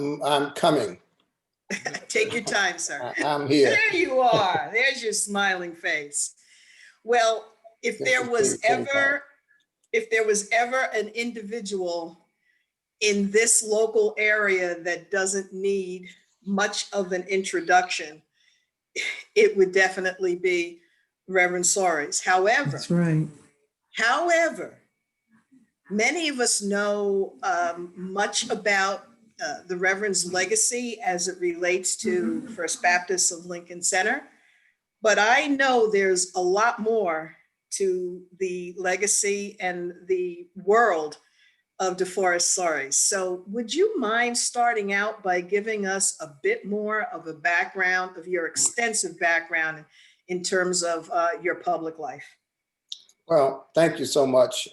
I'm coming. Take your time, sir. I'm here. There you are. There's your smiling face. Well, if there was ever an individual in this local area that doesn't need much of an introduction, it would definitely be Reverend Soares. However, That's right. However, many of us know much about the Reverend's legacy as it relates to First Baptist of Lincoln Center, but I know there's a lot more to the legacy and the world of DeForest Soares. So would you mind starting out by giving us a bit more of a background of your extensive background in terms of your public life? Well, thank you so much.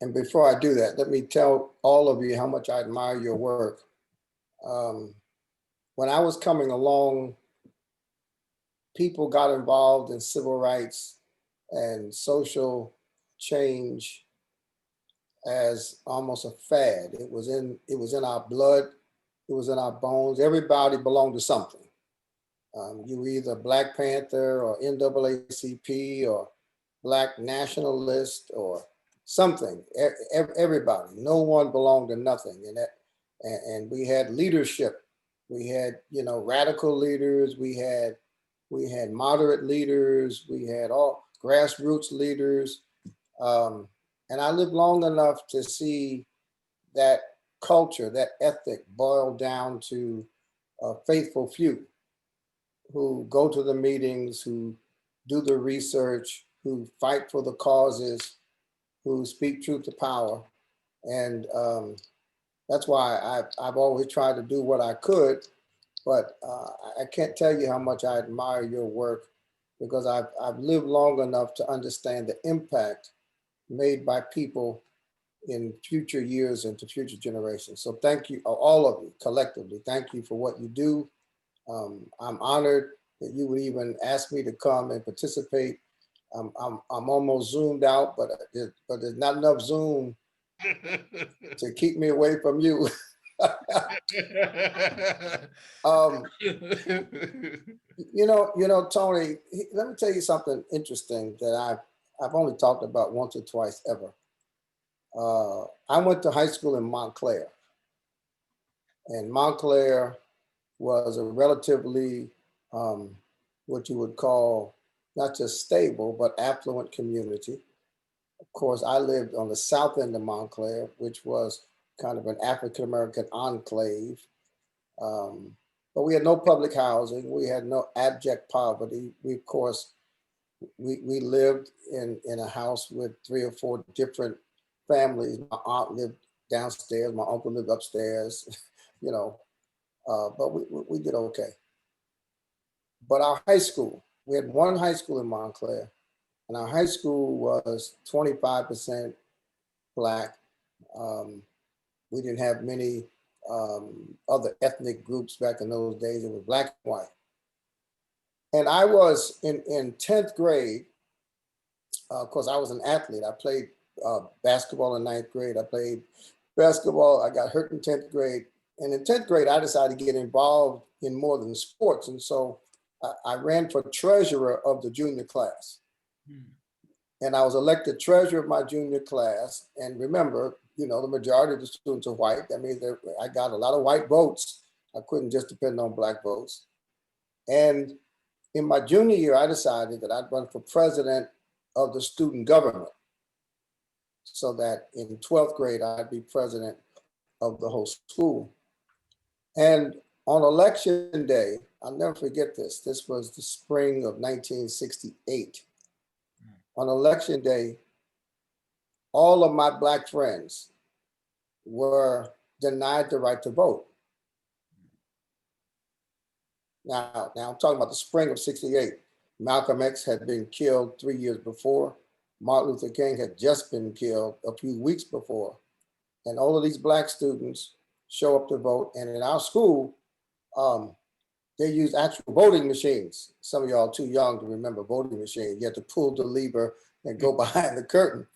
And before I do that, let me tell all of you how much I admire your work. When I was coming along, people got involved in civil rights and social change as almost a fad. It was in our blood, it was in our bones. Everybody belonged to something. You were either Black Panther or NAACP or Black nationalist or something. Everybody, no one belonged to nothing. And we had leadership. We had, radical leaders. We had moderate leaders. We had all grassroots leaders. And I lived long enough to see that culture, that ethic boiled down to a faithful few who go to the meetings, who do the research, who fight for the causes, who speak truth to power. And that's why I've always tried to do what I could, but I can't tell you how much I admire your work, because I've lived long enough to understand the impact made by people in future years and to future generations. So thank you, all of you collectively. Thank you for what you do. I'm honored that you would even ask me to come and participate. I'm almost zoomed out, but there's not enough Zoom to keep me away from you. Tony, let me tell you something interesting that I've only talked about once or twice ever. I went to high school in Montclair, and Montclair was a relatively, what you would call not just stable, but affluent community. Of course, I lived on the south end of Montclair, which was kind of an African-American enclave. But we had no public housing. We had no abject poverty. We, of course, we lived in a house with 3 or 4 different families. My aunt lived downstairs. My uncle lived upstairs, but we did okay. But our high school, we had one high school in Montclair, and our high school was 25% Black. We didn't have many other ethnic groups back in those days. It was Black and white. And I was in 10th grade, of course, I was an athlete. I played basketball in 9th grade. I played basketball. I got hurt in 10th grade. And in 10th grade, I decided to get involved in more than sports. And so I ran for treasurer of the junior class. And I was elected treasurer of my junior class. And remember, the majority of the students are white. That means I got a lot of white votes. I couldn't just depend on Black votes. And in my junior year, I decided that I'd run for president of the student government, so that in 12th grade, I'd be president of the whole school. And on election day, I'll never forget this. This was the spring of 1968. On election day, all of my Black friends were denied the right to vote. Now I'm talking about the spring of 68. Malcolm X had been killed 3 years before. Martin Luther King had just been killed a few weeks before. And all of these Black students show up to vote. And in our school, they used actual voting machines. Some of y'all are too young to remember voting machines. You had to pull the lever and go behind the curtain.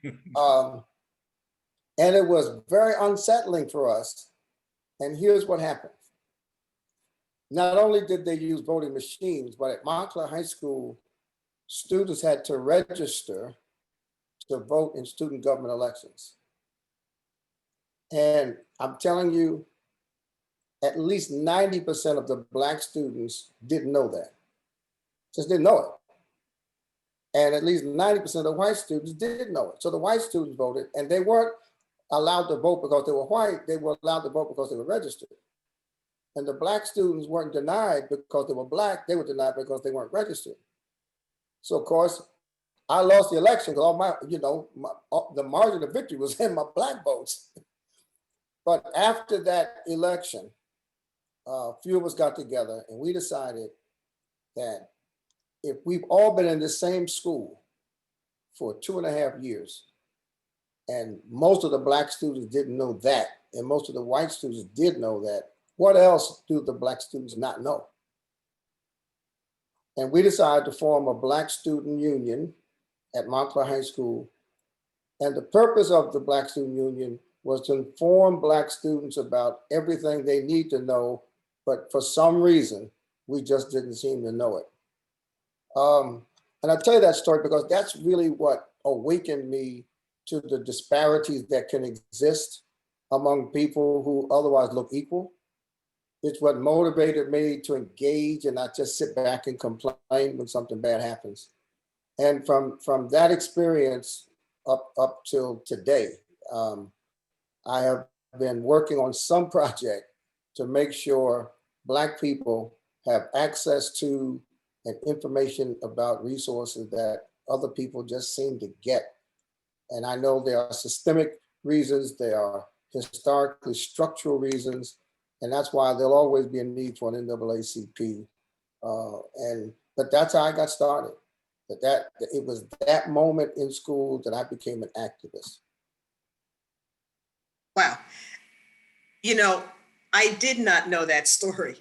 And it was very unsettling for us And here's what happened. Not only did they use voting machines, but at Montclair High School, students had to register to vote in student government elections. And I'm telling you, at least 90% of the Black students didn't know that, just didn't know it. And at least 90% of the white students did know it. So the white students voted, and they weren't allowed to vote because they were white, they were allowed to vote because they were registered. And the Black students weren't denied because they were Black, they were denied because they weren't registered. So of course, I lost the election because all my, the margin of victory was in my Black votes. But after that election, a few of us got together and we decided that if we've all been in the same school for 2.5 years, and most of the Black students didn't know that, and most of the white students did know that, what else do the Black students not know? And we decided to form a Black student union at Montclair High School. And the purpose of the Black Student Union was to inform Black students about everything they need to know, but for some reason, we just didn't seem to know it. And I tell you that story because that's really what awakened me to the disparities that can exist among people who otherwise look equal. It's what motivated me to engage and not just sit back and complain when something bad happens. And from that experience up till today, I have been working on some project to make sure Black people have access to and information about resources that other people just seem to get. And I know there are systemic reasons, there are historically structural reasons, and that's why there'll always be a need for an NAACP. But that's how I got started. It was that moment in school that I became an activist. Wow. I did not know that story,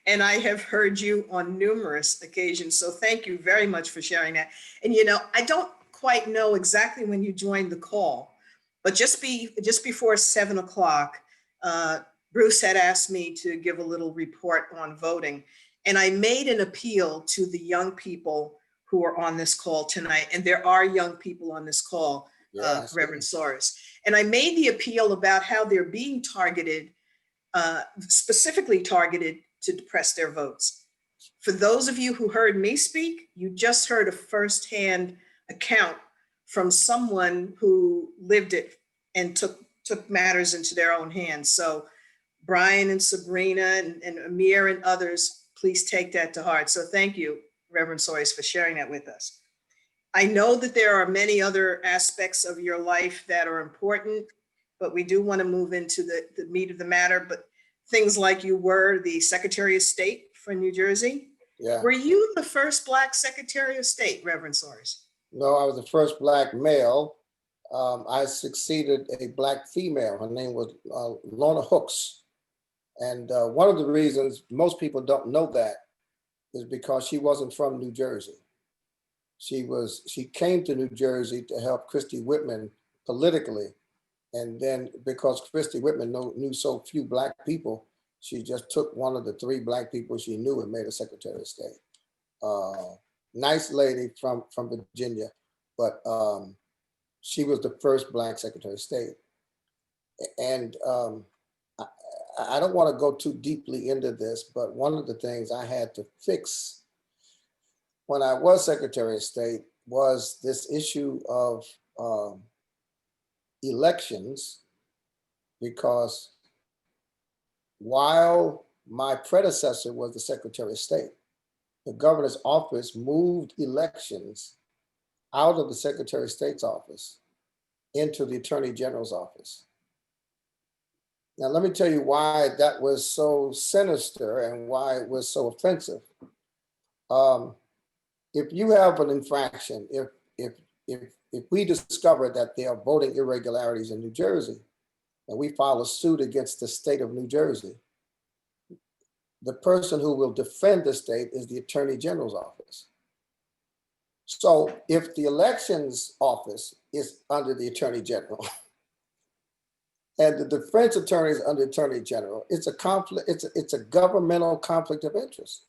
and I have heard you on numerous occasions. So thank you very much for sharing that. And I don't quite know exactly when you joined the call, but just before 7 o'clock, Bruce had asked me to give a little report on voting, and I made an appeal to the young people who are on this call tonight. And there are young people on this call, Reverend Soros. And I made the appeal about how they're being targeted, specifically targeted to depress their votes. For those of you who heard me speak, you just heard a firsthand account from someone who lived it and took matters into their own hands. So Brian and Sabrina and Amir and others, please take that to heart. So thank you, Reverend Soros, for sharing that with us. I know that there are many other aspects of your life that are important, but we do want to move into the meat of the matter. But things like you were the Secretary of State for New Jersey. Yeah. Were you the first Black Secretary of State, Reverend Soros? No, I was the first Black male. I succeeded a Black female. Her name was Lorna Hooks. And one of the reasons most people don't know that is because she wasn't from New Jersey. She came to New Jersey to help Christy Whitman politically. And then because Christy Whitman knew so few Black people, she just took one of the 3 Black people she knew and made her Secretary of State. Nice lady from Virginia, but she was the first Black Secretary of State. And I don't want to go too deeply into this, but one of the things I had to fix when I was Secretary of State was this issue of elections, because while my predecessor was the Secretary of State, the governor's office moved elections out of the Secretary of State's office into the Attorney General's office. Now, let me tell you why that was so sinister and why it was so offensive. If you have an infraction, if we discover that there are voting irregularities in New Jersey, and we file a suit against the state of New Jersey, the person who will defend the state is the Attorney General's office. So if the elections office is under the Attorney General, And the defense attorney is under attorney general. It's a conflict. It's a governmental conflict of interest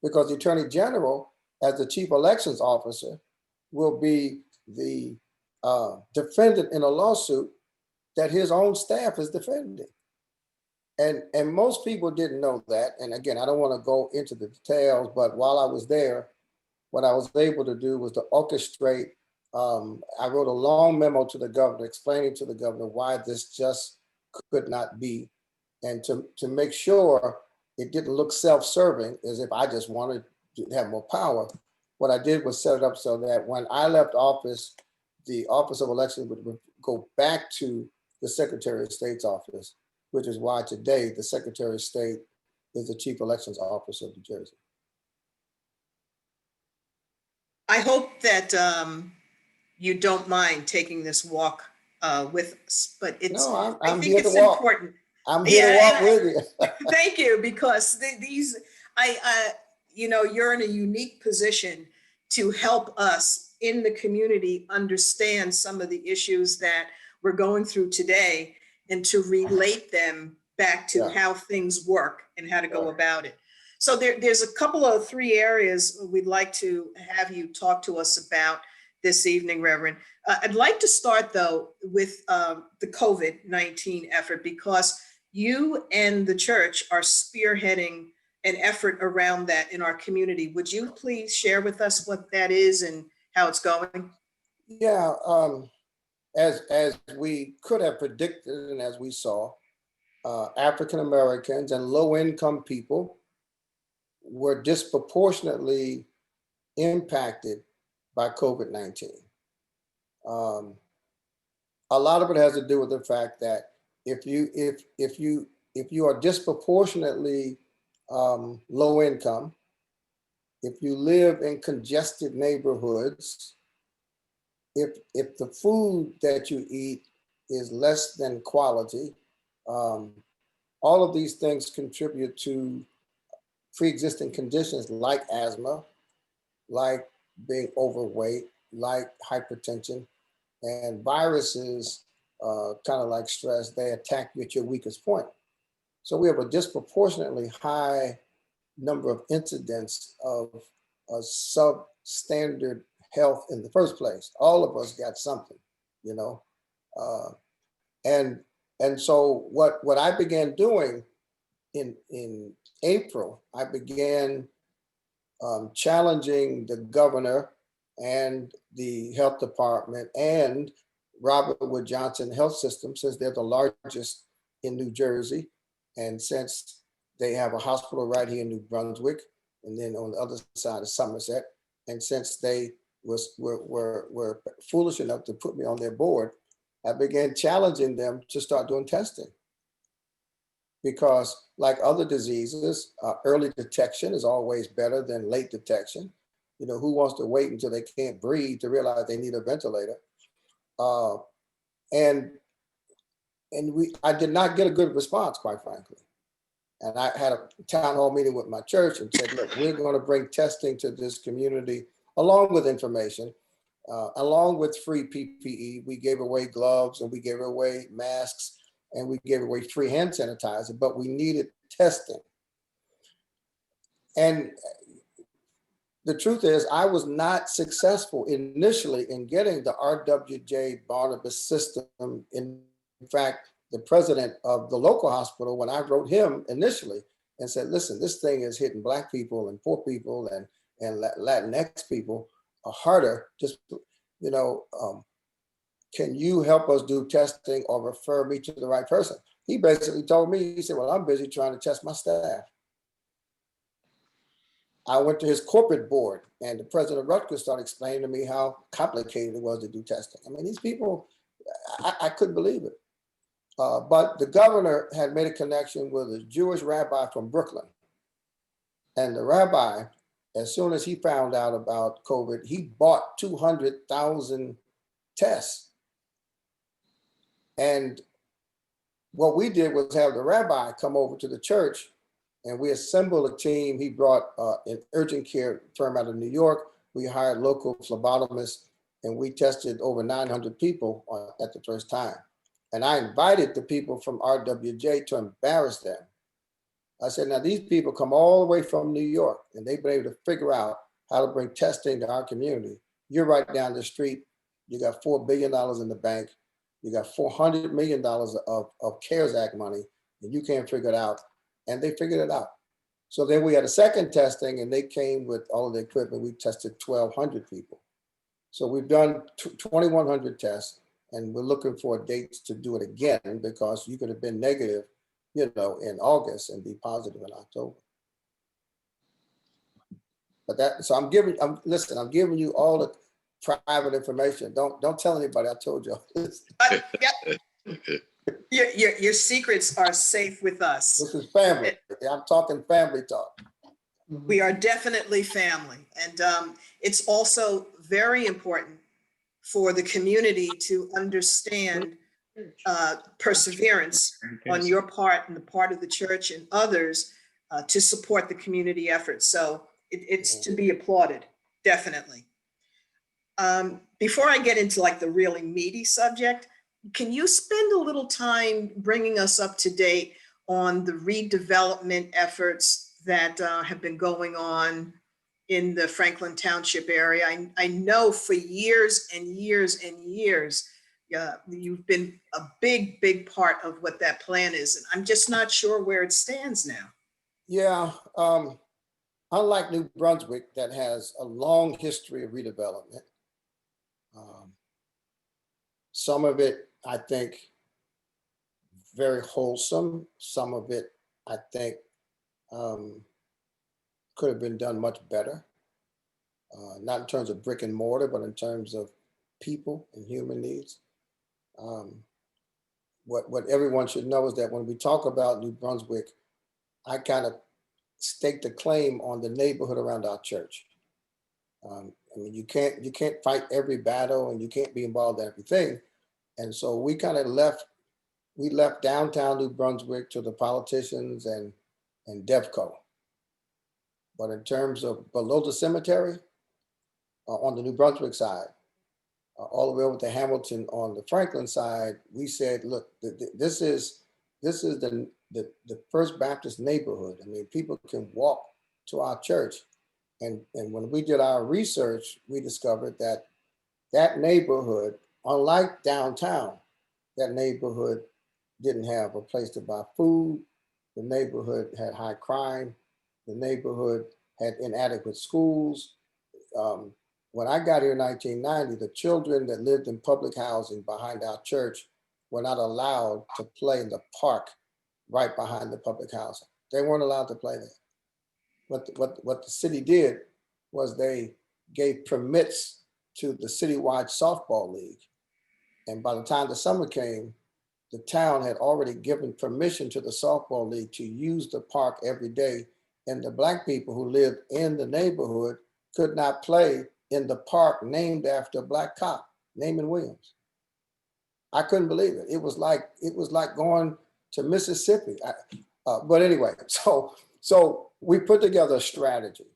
because the attorney general, as the chief elections officer, will be the defendant in a lawsuit that his own staff is defending. And most people didn't know that. And again, I don't want to go into the details, but while I was there, what I was able to do was to orchestrate. I wrote a long memo to the governor explaining to the governor why this just could not be, and to make sure it didn't look self-serving as if I just wanted to have more power. What I did was set it up so that when I left office, the Office of Elections would go back to the Secretary of State's office, which is why today the Secretary of State is the Chief Elections Officer of New Jersey. I hope that you don't mind taking this walk with us, but it's, No, I I'm think here to it's walk. important. I'm here to walk with you. Thank you, because these, you know, you're in a unique position to help us in the community understand some of the issues that we're going through today and to relate them back to how things work and how to go about it. So there's a couple of 3 areas we'd like to have you talk to us about this evening, Reverend. I'd like to start though with the COVID-19 effort, because you and the church are spearheading an effort around that in our community. Would you please share with us what that is and how it's going? Yeah, as we could have predicted and as we saw, African Americans and low income people were disproportionately impacted by COVID-19. A lot of it has to do with the fact that if you are disproportionately low income, if you live in congested neighborhoods, if the food that you eat is less than quality, all of these things contribute to pre-existing conditions like asthma, like being overweight, like hypertension, and viruses, kind of like stress, they attack you at your weakest point. So we have a disproportionately high number of incidents of substandard health in the first place. All of us got something, you know, and so what I began doing in April, I began challenging the governor and the health department and Robert Wood Johnson Health System, since they're the largest in New Jersey, and since they have a hospital right here in New Brunswick, and then on the other side of Somerset, and since they were foolish enough to put me on their board, I began challenging them to start doing testing. Because like other diseases, early detection is always better than late detection. You know, who wants to wait until they can't breathe to realize they need a ventilator? And I did not get a good response, quite frankly. And I had a town hall meeting with my church and said, look, we're going to bring testing to this community along with information, along with free PPE. We gave away gloves and we gave away masks and we gave away free hand sanitizer, but we needed testing. And the truth is, I was not successful initially in getting the RWJ Barnabas system. In fact, the president of the local hospital, when I wrote him initially and said, listen, this thing is hitting Black people and poor people and Latinx people harder, just, you know, can you help us do testing or refer me to the right person? He basically told me, he said, well, I'm busy trying to test my staff. I went to his corporate board and the president of Rutgers started explaining to me how complicated it was to do testing. I mean, these people, I couldn't believe it. But the governor had made a connection with a Jewish rabbi from Brooklyn. And the rabbi, as soon as he found out about COVID, he bought 200,000 tests. And what we did was have the rabbi come over to the church and we assembled a team. He brought an urgent care firm out of New York. We hired local phlebotomists and we tested over 900 people at the first time. And I invited the people from RWJ to embarrass them. I said, now these people come all the way from New York and they've been able to figure out how to bring testing to our community. You're right down the street. You got $4 billion in the bank. You got $400 million of CARES Act money, and you can't figure it out. And they figured it out. So then we had a second testing, and they came with all of the equipment. We tested 1,200 people. So we've done 2,100 tests, and we're looking for dates to do it again, because you could have been negative, in August and be positive in October. But so I'm giving you all the private information. Don't tell anybody I told you. Your secrets are safe with us. This is family. I'm talking family talk. We are definitely family. And it's also very important for the community to understand perseverance on your part and the part of the church and others to support the community effort. So it's to be applauded, definitely. Before I get into like the really meaty subject, can you spend a little time bringing us up to date on the redevelopment efforts that have been going on in the Franklin Township area? I know for years and years and years, you've been a big part of what that plan is. And I'm just not sure where it stands now. Yeah, unlike New Brunswick, that has a long history of redevelopment, some of it, I think, very wholesome. Some of it, I think, could have been done much better. Not in terms of brick and mortar, but in terms of people and human needs. What everyone should know is that when we talk about New Brunswick, I kind of stake the claim on the neighborhood around our church. I mean, you can't fight every battle, and you can't be involved in everything. And so we kind of left downtown New Brunswick to the politicians and DevCo. But in terms of below the cemetery, on the New Brunswick side, all the way over to Hamilton on the Franklin side, we said, look, this is the First Baptist neighborhood. I mean, people can walk to our church. And when we did our research, we discovered that that neighborhood, unlike downtown, that neighborhood didn't have a place to buy food. The neighborhood had high crime. The neighborhood had inadequate schools. When I got here in 1990, the children that lived in public housing behind our church were not allowed to play in the park right behind the public housing. They weren't allowed to play there. What the city did was they gave permits to the citywide softball league. And by the time the summer came, the town had already given permission to the softball league to use the park every day. And the Black people who lived in the neighborhood could not play in the park named after a Black cop, Naaman Williams. I couldn't believe it. It was like going to Mississippi. But anyway, so we put together a strategy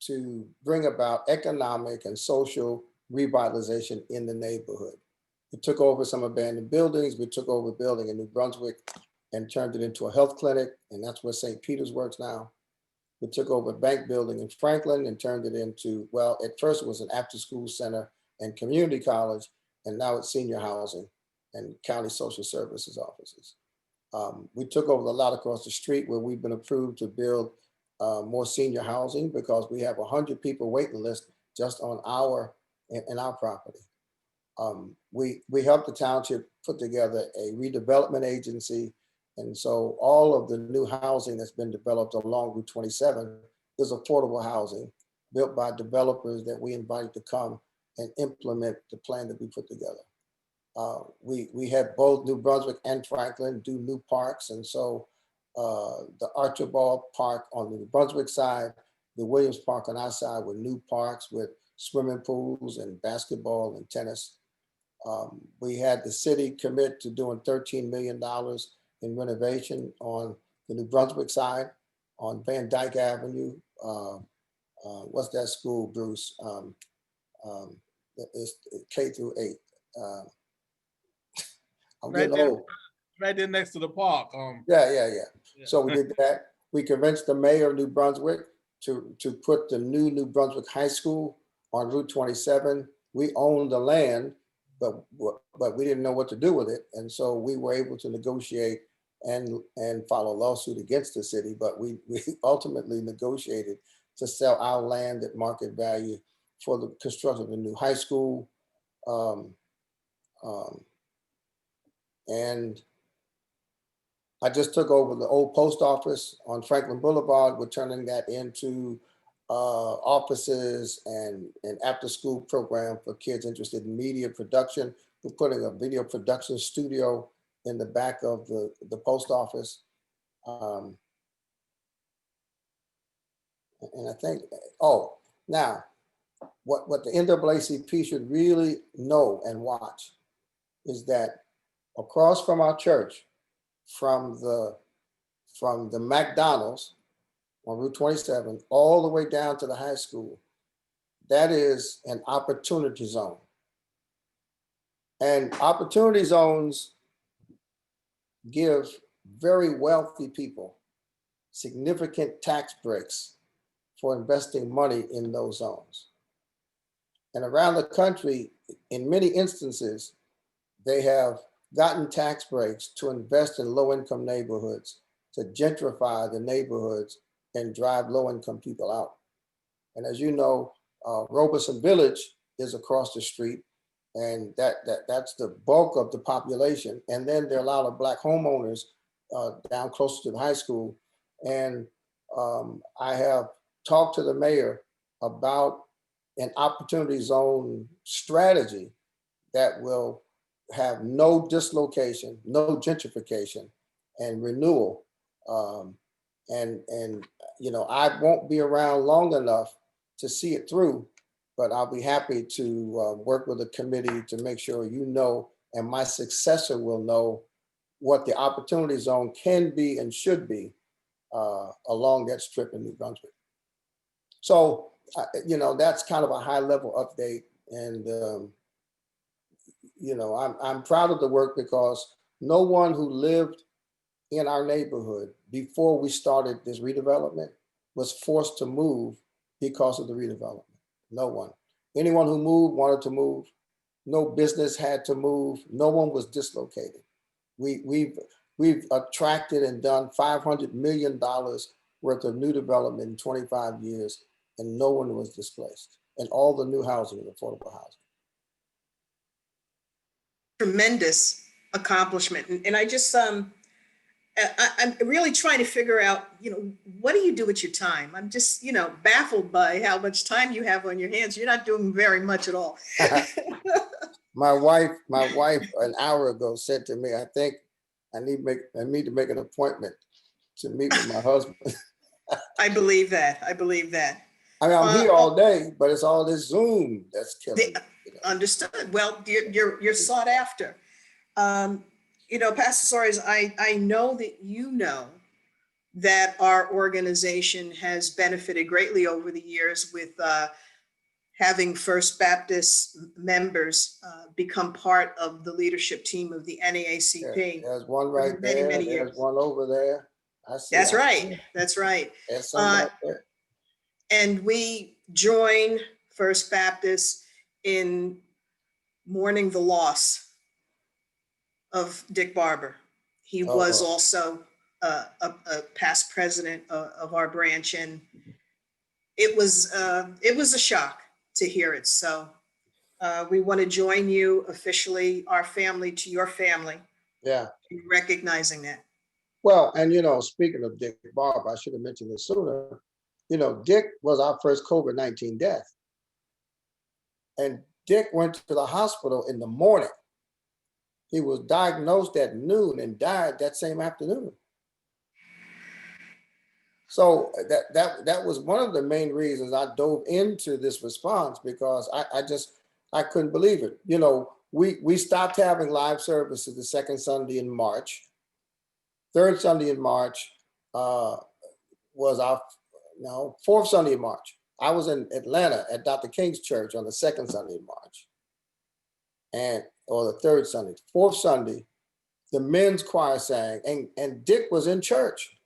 to bring about economic and social revitalization in the neighborhood. We took over some abandoned buildings. We took over a building in New Brunswick and turned it into a health clinic, and that's where St. Peter's works now. We took over a bank building in Franklin and turned it into, well, at first it was an after-school center and community college, and now it's senior housing and county social services offices. We took over the lot across the street where we've been approved to build more senior housing, because we have 100 people waiting list just on our property. We helped the township put together a redevelopment agency. And so all of the new housing that's been developed along Route 27 is affordable housing built by developers that we invited to come and implement the plan that we put together. We had both New Brunswick and Franklin do new parks. And so the Archibald Park on the New Brunswick side, the Williams Park on our side were new parks with swimming pools and basketball and tennis. We had the city commit to doing $13 million in renovation on the New Brunswick side, on Van Dyke Avenue. What's that school, Bruce? It's K through 8. I'm Right getting there, old. right there next to the park. Yeah. Yeah. So we did that. We convinced the mayor of New Brunswick to put the New Brunswick High School on Route 27. We owned the land, but we didn't know what to do with it. And so we were able to negotiate and file a lawsuit against the city, but we ultimately negotiated to sell our land at market value for the construction of the new high school. Um, um, and I just took over the old post office on Franklin Boulevard. We're turning that into offices and an after school program for kids interested in media production. We're putting a video production studio in the back of the post office. And I think, oh, now what the NAACP should really know and watch is that across from our church, from the McDonald's on Route 27, all the way down to the high school, that is an opportunity zone. And opportunity zones give very wealthy people significant tax breaks for investing money in those zones. And around the country, in many instances, they have gotten tax breaks to invest in low-income neighborhoods, to gentrify the neighborhoods and drive low-income people out. And as you know, Robeson Village is across the street, and that's the bulk of the population. And then there are a lot of Black homeowners down closer to the high school. And I have talked to the mayor about an opportunity zone strategy that will have no dislocation, no gentrification, and renewal. And you know, I won't be around long enough to see it through, but I'll be happy to work with the committee to make sure you know, and my successor will know what the opportunity zone can be and should be along that strip in New Brunswick. So, you know, that's kind of a high level update. And, you know, I'm proud of the work because no one who lived in our neighborhood before we started this redevelopment was forced to move because of the redevelopment. No one. Anyone who moved wanted to move. No business had to move. No one was dislocated. We've attracted and done $500 million worth of new development in 25 years, and no one was displaced. And all the new housing is affordable housing. Tremendous accomplishment. And I just, I'm really trying to figure out, you know, what do you do with your time? I'm just, you know, baffled by how much time you have on your hands. You're not doing very much at all. My wife, an hour ago said to me, I think I need to make an appointment to meet with my husband. I believe that. I believe that. I mean, I'm here all day, but it's all this Zoom that's killing me. You know? Understood. Well, you're sought after. You know, Pastor Soares, I know that you know that our organization has benefited greatly over the years with having First Baptist members become part of the leadership team of the NAACP. There's one right there. Many There's years. one over there. I see. That's right. That's right. There's some right there. And we join First Baptist in mourning the loss of Dick Barber. He was also a past president of our branch, and it was a shock to hear it. So we want to join you officially, our family to your family. Yeah. In recognizing that. Well, and you know, speaking of Dick Barber, I should have mentioned this sooner. You know, Dick was our first COVID-19 death. And Dick went to the hospital in the morning. He was diagnosed at noon and died that same afternoon. So that was one of the main reasons I dove into this response, because I couldn't believe it. You know, we stopped having live services the second Sunday in March. Third Sunday in March was our fourth Sunday in March. I was in Atlanta at Dr. King's church on the second Sunday in March, or the third Sunday. Fourth Sunday, the men's choir sang, and Dick was in church.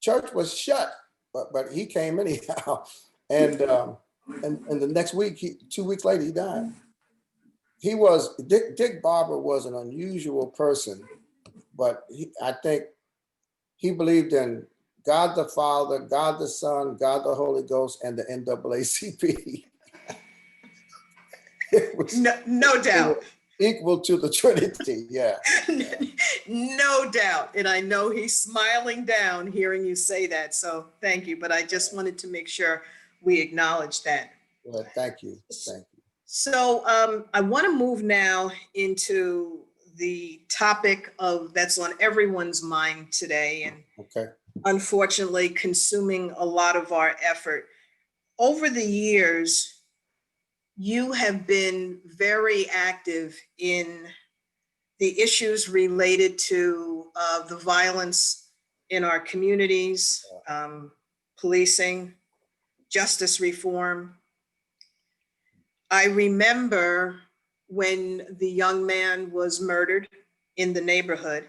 Church was shut, but he came anyhow. And the next week, 2 weeks later, he died. Dick Barber was an unusual person, but I think he believed in God the Father, God the Son, God the Holy Ghost, and the NAACP. It was No doubt. equal to the Trinity, yeah. No doubt. And I know he's smiling down hearing you say that. So thank you. But I just wanted to make sure we acknowledge that. Well, thank you. Thank you. So I want to move now into the topic that's on everyone's mind today, and Okay. unfortunately consuming a lot of our effort. Over the years, you have been very active in the issues related to the violence in our communities, policing, justice reform. I remember when the young man was murdered in the neighborhood,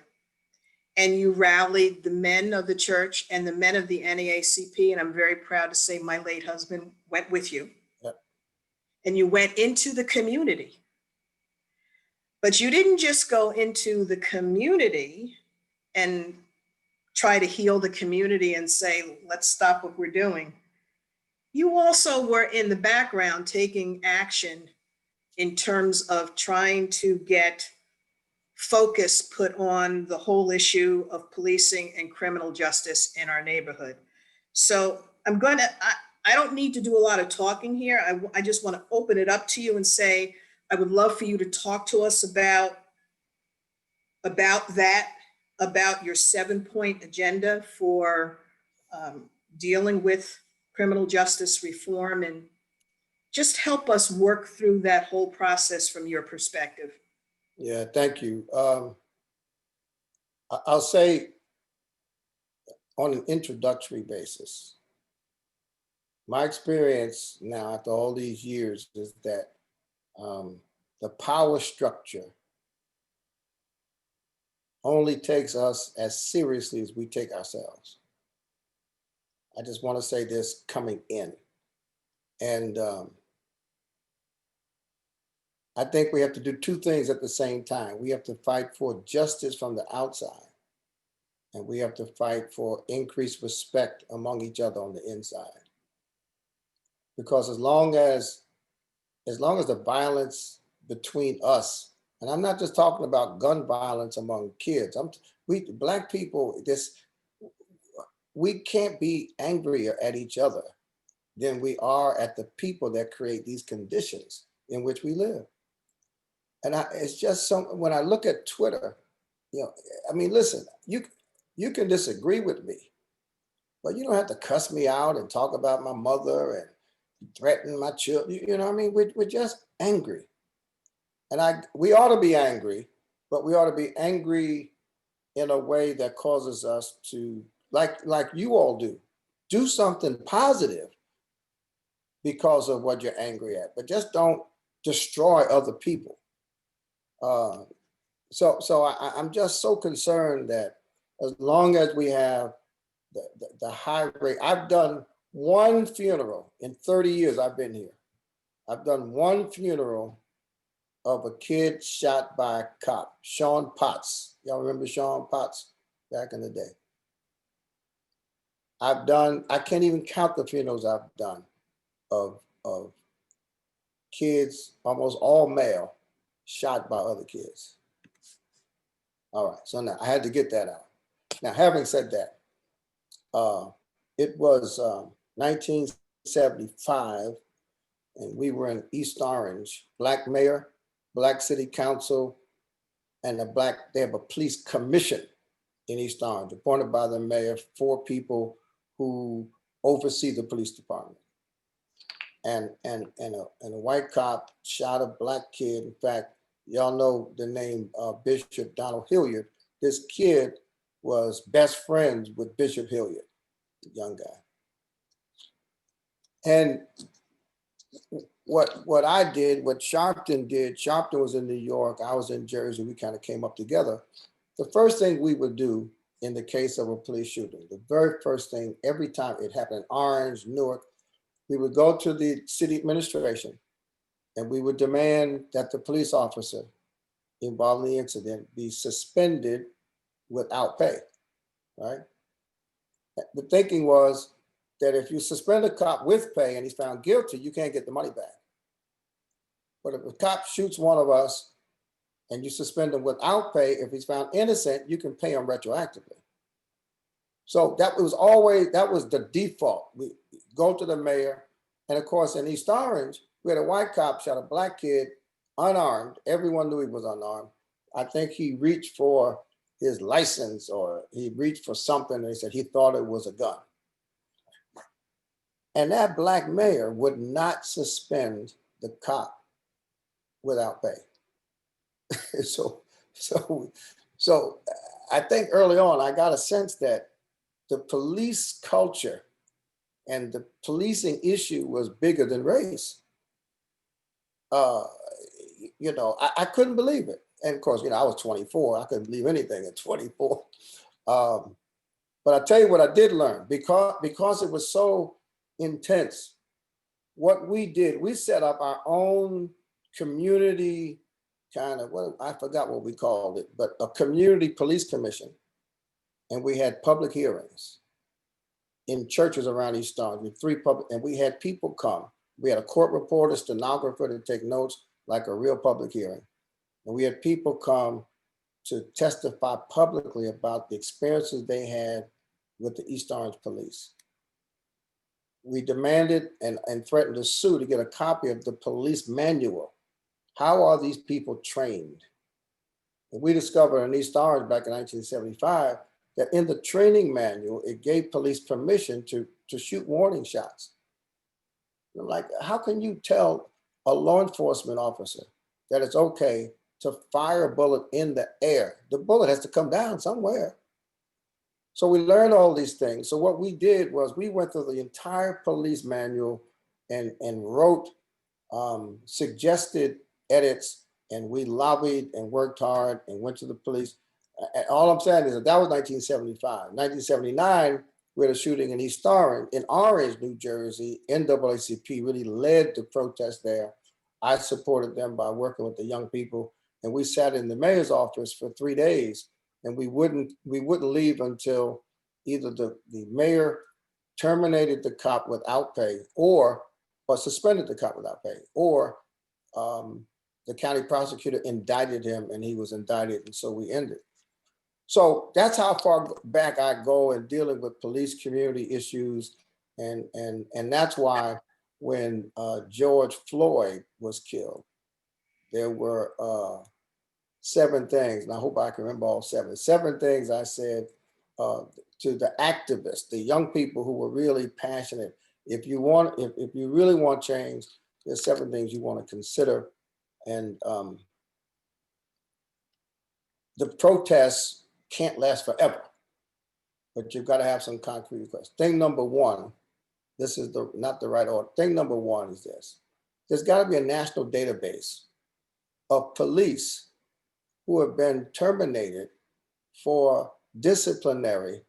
and you rallied the men of the church and the men of the NAACP, and I'm very proud to say my late husband went with you. Yep. And you went into the community. But you didn't just go into the community and try to heal the community and say, let's stop what we're doing. You also were in the background taking action in terms of trying to get focus put on the whole issue of policing and criminal justice in our neighborhood. So I don't need to do a lot of talking here. I just want to open it up to you and say, I would love for you to talk to us about that, about your 7-point agenda for dealing with criminal justice reform, and just help us work through that whole process from your perspective. Yeah, thank you. I'll say on an introductory basis, my experience now after all these years is that the power structure only takes us as seriously as we take ourselves. I just want to say this coming in. And I think we have to do two things at the same time. We have to fight for justice from the outside, and we have to fight for increased respect among each other on the inside. Because as long as the violence between us, and I'm not just talking about gun violence among kids, we Black people, we can't be angrier at each other than we are at the people that create these conditions in which we live. And it's just when I look at Twitter, I mean, listen, you can disagree with me, but you don't have to cuss me out and talk about my mother and threaten my children. You know what I mean? We're just angry. And we ought to be angry, but we ought to be angry in a way that causes us to, like you all do something positive because of what you're angry at, but just don't destroy other people. So I'm just so concerned that as long as we have the high rate, I've done one funeral in 30 years I've been here. I've done one funeral of a kid shot by a cop, Sean Potts. Y'all remember Sean Potts back in the day? I can't even count the funerals I've done of kids, almost all male, shot by other kids. All right, so now I had to get that out. Now, having said that, it was 1975, and we were in East Orange, Black mayor, Black city council, and they have a police commission in East Orange, appointed by the mayor, 4 people who oversee the police department. And a white cop shot a Black kid. In fact, y'all know the name Bishop Donald Hilliard. This kid was best friends with Bishop Hilliard, the young guy. And what I did, what Sharpton did, Sharpton was in New York, I was in Jersey, we kind of came up together. The first thing we would do in the case of a police shooting, the very first thing, every time it happened in Orange, Newark, we would go to the city administration and we would demand that the police officer involved in the incident be suspended without pay, right? The thinking was that if you suspend a cop with pay and he's found guilty, you can't get the money back. But if a cop shoots one of us and you suspend him without pay, if he's found innocent, you can pay him retroactively. So that was always, that was the default. We go to the mayor. And of course, in East Orange, we had a white cop shot a black kid unarmed. Everyone knew he was unarmed. I think he reached for his license or he reached for something and he said he thought it was a gun. And that black mayor would not suspend the cop without pay. so I think early on, I got a sense that the police culture and the policing issue was bigger than race. I couldn't believe it. And of course, I was 24. I couldn't believe anything at 24. But I tell you what I did learn, because it was so intense, what we did, we set up our own community kind of, I forgot what we called it, but a community police commission. And we had public hearings in churches around East Orange with 3 public, and we had people come. We had a court reporter, stenographer to take notes like a real public hearing. And we had people come to testify publicly about the experiences they had with the East Orange police. We demanded and threatened to sue to get a copy of the police manual. How are these people trained? And we discovered in East Orange back in 1975 that in the training manual, it gave police permission to shoot warning shots. I'm like, how can you tell a law enforcement officer that it's okay to fire a bullet in the air? The bullet has to come down somewhere. So we learned all these things. So what we did was we went through the entire police manual and wrote suggested edits, and we lobbied and worked hard and went to the police. All I'm saying is that was 1975. 1979, we had a shooting in East Orange, New Jersey. NAACP really led the protest there. I supported them by working with the young people, and we sat in the mayor's office for 3 days, and we wouldn't leave until either the mayor terminated the cop without pay, or suspended the cop without pay, or the county prosecutor indicted him and he was indicted, and so we ended. So that's how far back I go in dealing with police community issues. And that's why when George Floyd was killed, there were 7 things, and I hope I can remember all 7 things I said to the activists, the young people who were really passionate. If you really want change, there's 7 things you want to consider. And the protests can't last forever, but you've got to have some concrete requests. Thing number 1, this is not the right order. Thing number 1 is this: there's got to be a national database of police who have been terminated for disciplinary,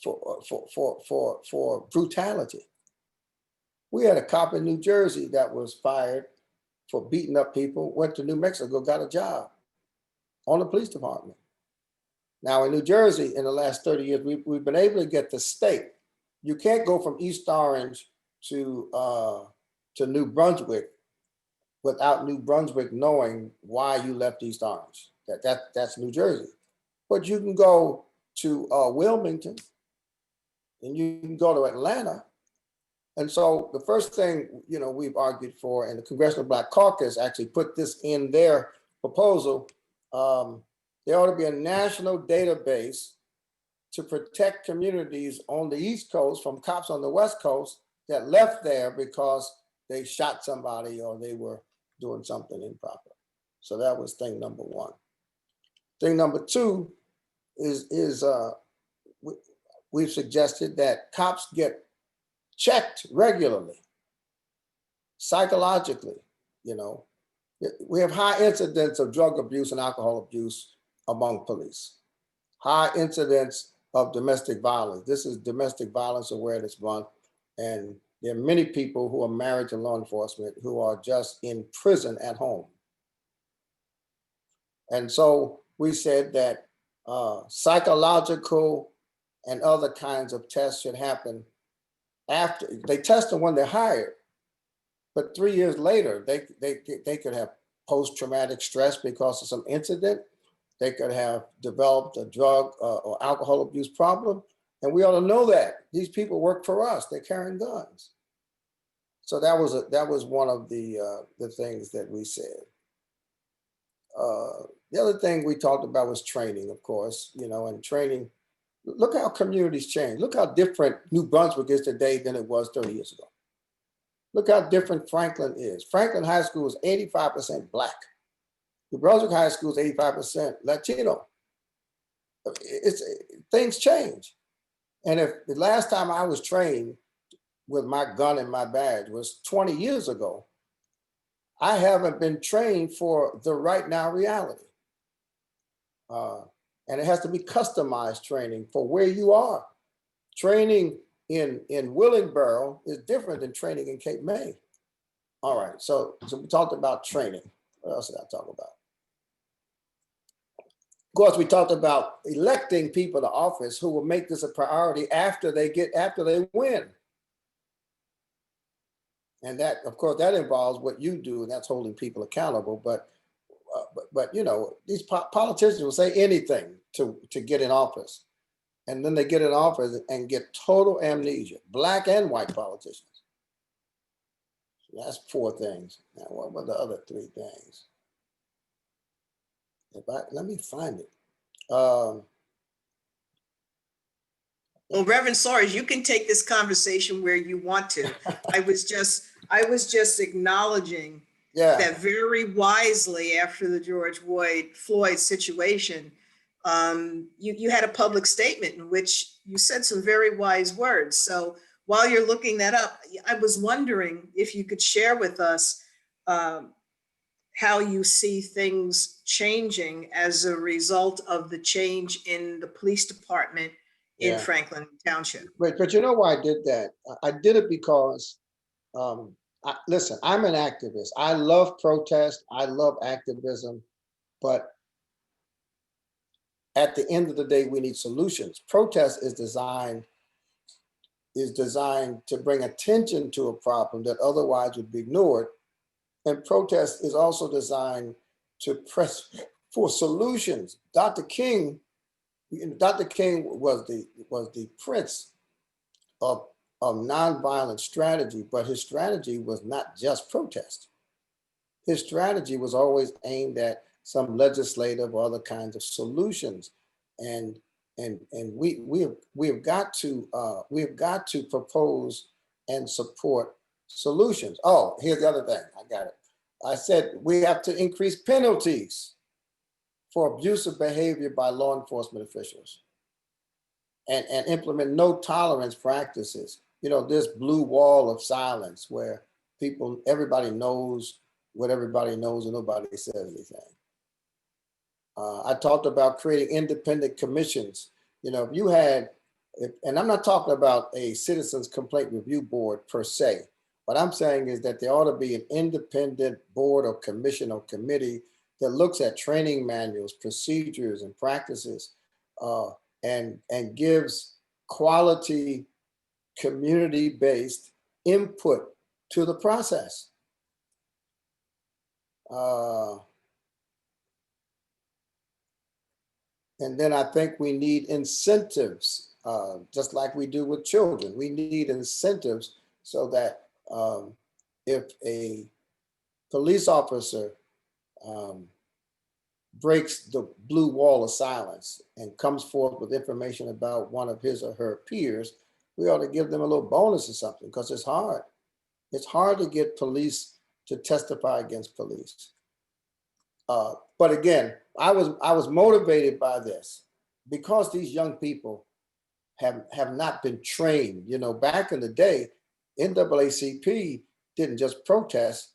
for brutality. We had a cop in New Jersey that was fired for beating up people, went to New Mexico, got a job on the police department. Now in New Jersey, in the last 30 years, we've been able to get the state. You can't go from East Orange to New Brunswick without New Brunswick knowing why you left East Orange. That's New Jersey. But you can go to Wilmington, and you can go to Atlanta. And so the first thing, we've argued for, and the Congressional Black Caucus actually put this in their proposal, there ought to be a national database to protect communities on the East Coast from cops on the West Coast that left there because they shot somebody or they were doing something improper. So that was thing number 1. Thing number 2 is we've suggested that cops get checked regularly psychologically, you know, we have high incidence of drug abuse and alcohol abuse among police, high incidence of domestic violence. This is Domestic Violence Awareness Month, and there are many people who are married to law enforcement who are just in prison at home. And so we said that psychological and other kinds of tests should happen after they test them when they're hired, but 3 years later, they could have post-traumatic stress because of some incident. They could have developed a drug or alcohol abuse problem. And we ought to know that. These people work for us. They're carrying guns. So that was one of the things that we said. The other thing we talked about was training, of course, you know, and training. Look how communities change. Look how different New Brunswick is today than it was 30 years ago. Look how different Franklin is. Franklin High School is 85% Black. New Brunswick High School is 85% Latino. Things change. And if the last time I was trained with my gun and my badge was 20 years ago, I haven't been trained for the right now reality. And it has to be customized training for where you are. Training in Willingboro is different than training in Cape May. All right, so we talked about training. What else did I talk about? Of course, we talked about electing people to office who will make this a priority after they win. And that, of course, that involves what you do, and that's holding people accountable. But you know, these politicians will say anything to get in office, and then they get in office and get total amnesia. Black and white politicians. That's 4 things. Now, what were the other 3 things? Let me find it. Well, Reverend Soares, you can take this conversation where you want to. I was just acknowledging that very wisely after the George Floyd situation, you had a public statement in which you said some very wise words. So while you're looking that up, I was wondering if you could share with us how you see things changing as a result of the change in the police department in Franklin Township. But you know why I did that? I did it because, listen, I'm an activist. I love protest. I love activism. But at the end of the day, we need solutions. Protest is designed to bring attention to a problem that otherwise would be ignored. And protest is also designed to press for solutions. Dr. King was the prince of nonviolent strategy, but his strategy was not just protest. His strategy was always aimed at some legislative or other kinds of solutions, and we have got to propose and support solutions. Oh, here's the other thing. I got it. I said we have to increase penalties for abusive behavior by law enforcement officials, and implement no tolerance practices. You know, this blue wall of silence where everybody knows what everybody knows and nobody says anything. I talked about creating independent commissions. You know, and I'm not talking about a citizens complaint review board per se. What I'm saying is that there ought to be an independent board or commission or committee that looks at training manuals, procedures, and practices, and gives quality, community-based input to the process. And then I think we need incentives, just like we do with children. We need incentives so that if a police officer breaks the blue wall of silence and comes forth with information about one of his or her peers, we ought to give them a little bonus or something, because it's hard. It's hard to get police to testify against police. But again, I was motivated by this because these young people have not been trained. You know, back in the day, NAACP didn't just protest.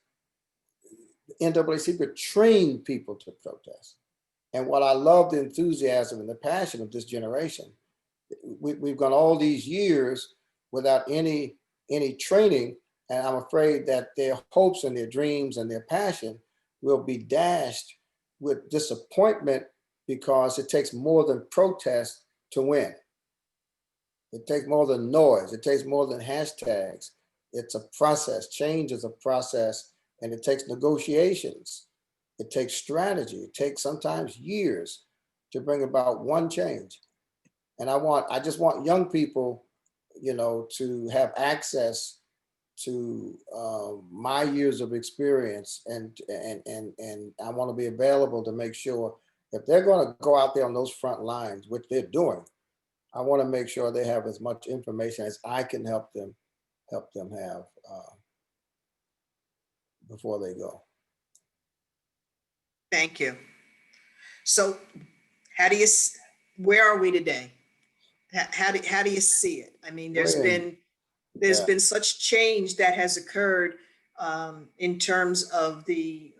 NAACP trained people to protest. And what I love the enthusiasm and the passion of this generation, we've gone all these years without any training, and I'm afraid that their hopes and their dreams and their passion will be dashed with disappointment because it takes more than protest to win. It takes more than noise. It takes more than hashtags. It's a process. Change is a process, and it takes negotiations. It takes strategy. It takes sometimes years to bring about one change. And I just want young people, to have access to my years of experience, and I want to be available to make sure if they're going to go out there on those front lines, which they're doing, I want to make sure they have as much information as I can help them have before they go. Thank you. So where are we today? How do you see it? I mean, there's been such change that has occurred in terms of the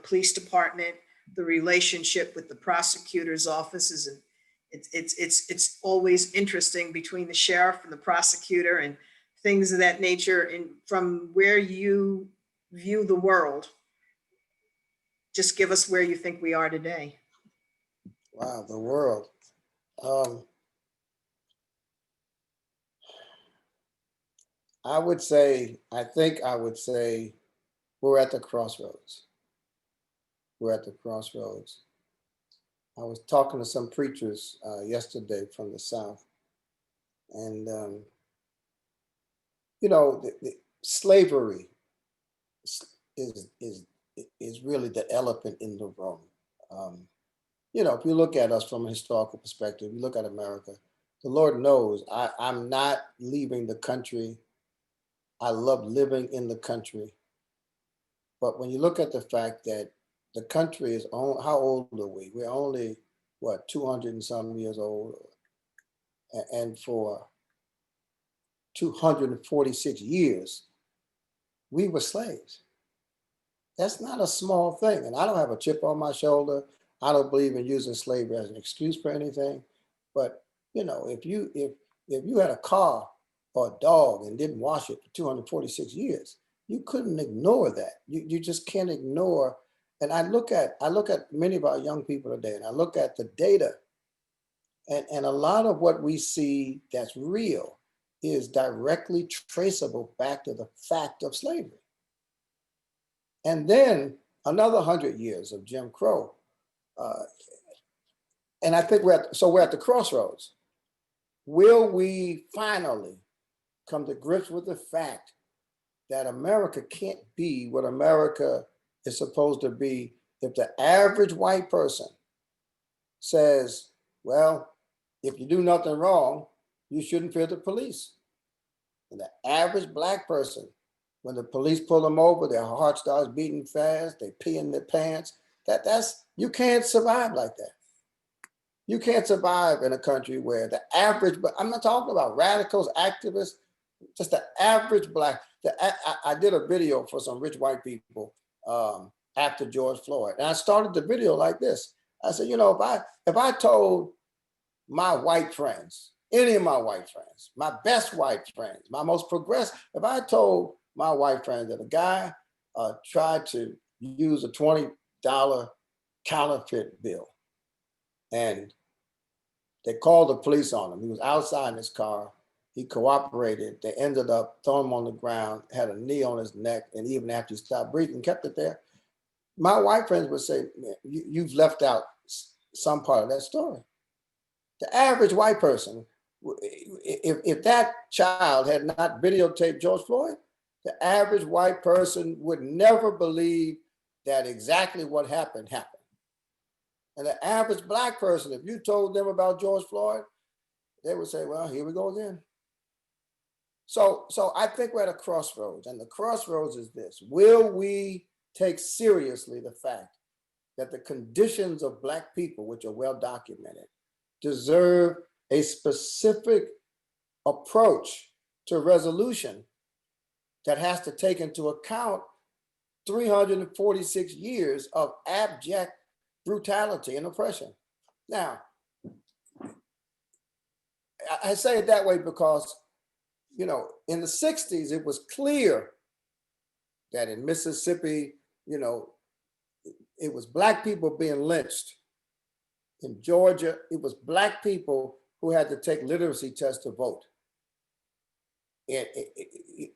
police department, the relationship with the prosecutor's offices, and it's always interesting between the sheriff and the prosecutor and things of that nature. And from where you view the world, just give us where you think we are today. Wow, the world. I would say we're at the crossroads. We're at the crossroads. I was talking to some preachers yesterday from the South, and the slavery is really the elephant in the room. If you look at us from a historical perspective, you look at America, the Lord knows I'm not leaving the country. I love living in the country. But when you look at the fact that the country is on, how old are we? We're only, 200 and some years old. And for 246 years, we were slaves. That's not a small thing. And I don't have a chip on my shoulder. I don't believe in using slavery as an excuse for anything. But, if you had a car or a dog and didn't wash it for 246 years, you couldn't ignore that. You just can't ignore. And I look at many of our young people today, and I look at the data, and a lot of what we see that's real is directly traceable back to the fact of slavery. And then another 100 years of Jim Crow. And I think we're at the crossroads. Will we finally come to grips with the fact that America can't be what America is supposed to be if the average white person says, well, if you do nothing wrong, you shouldn't fear the police. And the average black person, when the police pull them over, their heart starts beating fast, they pee in their pants. You can't survive like that. You can't survive in a country where the average, but I'm not talking about radicals, activists, just the average black. I did a video for some rich white people after George Floyd, and I started the video like this. I said, if I told my white friends, any of my white friends, my best white friends, my most progressive, if I told my white friends that a guy tried to use a $20 counterfeit bill, and they called the police on him. He was outside in his car. He cooperated. They ended up throwing him on the ground, had a knee on his neck, and even after he stopped breathing, kept it there. My white friends would say, you've left out some part of that story. The average white person, if that child had not videotaped George Floyd, the average white person would never believe that exactly what happened. And the average black person, if you told them about George Floyd, they would say, well, here we go again. So I think we're at a crossroads, and the crossroads is this. Will we take seriously the fact that the conditions of black people, which are well documented, deserve a specific approach to resolution that has to take into account 346 years of abject brutality and oppression. Now, I say it that way because, you know, in the 60s, it was clear that in Mississippi, you know, it was Black people being lynched. In Georgia, it was Black people who had to take literacy tests to vote.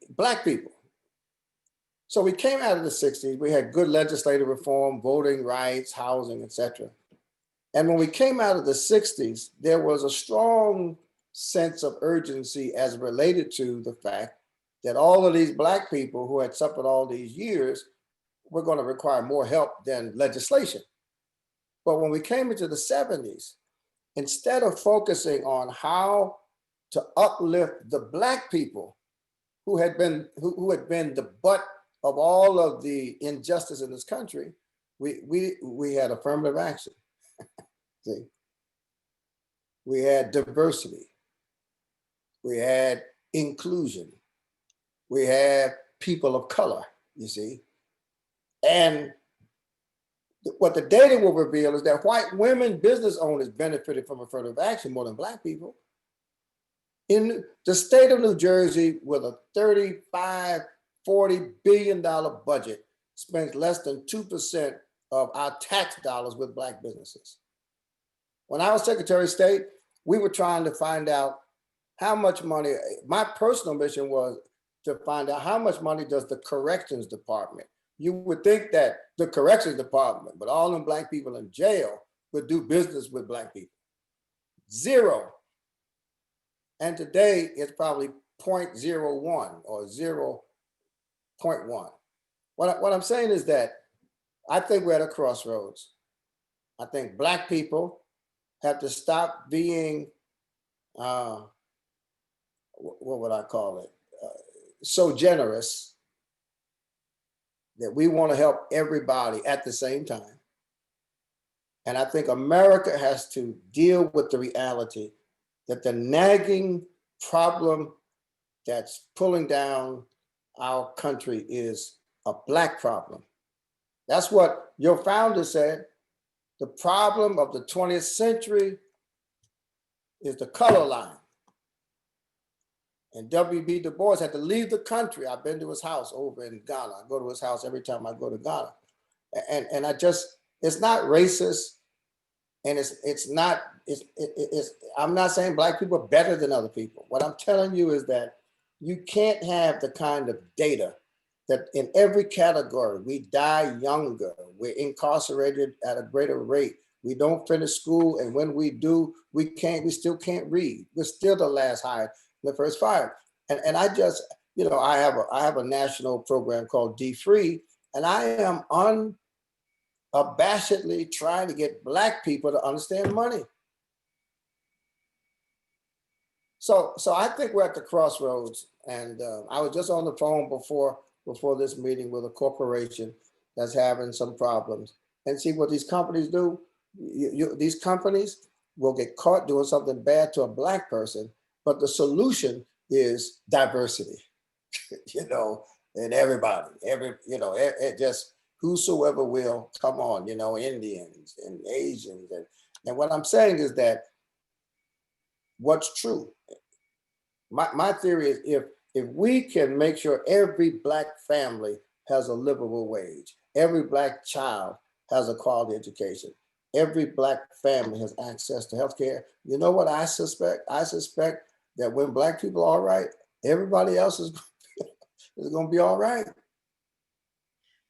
Black people. So we came out of the 60s, we had good legislative reform, voting rights, housing, etc. And when we came out of the 60s, there was a strong sense of urgency as related to the fact that all of these Black people who had suffered all these years were going to require more help than legislation. But when we came into the 70s, instead of focusing on how to uplift the Black people who had been the butt of all of the injustice in this country, we had affirmative action. See, we had diversity, we had inclusion, we had people of color, you see. And what the data will reveal is that white women business owners benefited from affirmative action more than Black people. In the state of New Jersey, with a $35–40 billion budget, spends less than 2% of our tax dollars with Black businesses. When I was Secretary of State, we were trying to find out how much money, my personal mission was to find out how much money does the corrections department. You would think that the corrections department, but all them Black people in jail, would do business with Black people. Zero. And today it's probably 0.01 or 0.1. What I'm saying is that I think we're at a crossroads. I think Black people have to stop being, what would I call it, so generous that we want to help everybody at the same time. And I think America has to deal with the reality that the nagging problem that's pulling down our country is a Black problem. That's what your founder said. The problem of the 20th century is the color line. And W.B. Du Bois had to leave the country. I've been to his house over in Ghana. I go to his house every time I go to Ghana. And I just, it's not racist. And I'm not saying Black people are better than other people. What I'm telling you is that you can't have the kind of data that in every category, we die younger, we're incarcerated at a greater rate, we don't finish school, and when we do, we still can't read. We're still the last hired, the first fired. And I just, you know, I have a national program called D-Free, and I am unabashedly trying to get Black people to understand money. So I think we're at the crossroads, and I was just on the phone before this meeting with a corporation that's having some problems, and see what these companies do. These companies will get caught doing something bad to a Black person, but the solution is diversity, you know, and everybody, just whosoever will come on, you know, Indians and Asians. And what I'm saying is that what's true, my theory is if we can make sure every Black family has a livable wage, every Black child has a quality education, every Black family has access to healthcare, you know what I suspect? I suspect that when Black people are all right, everybody else is going to be all right.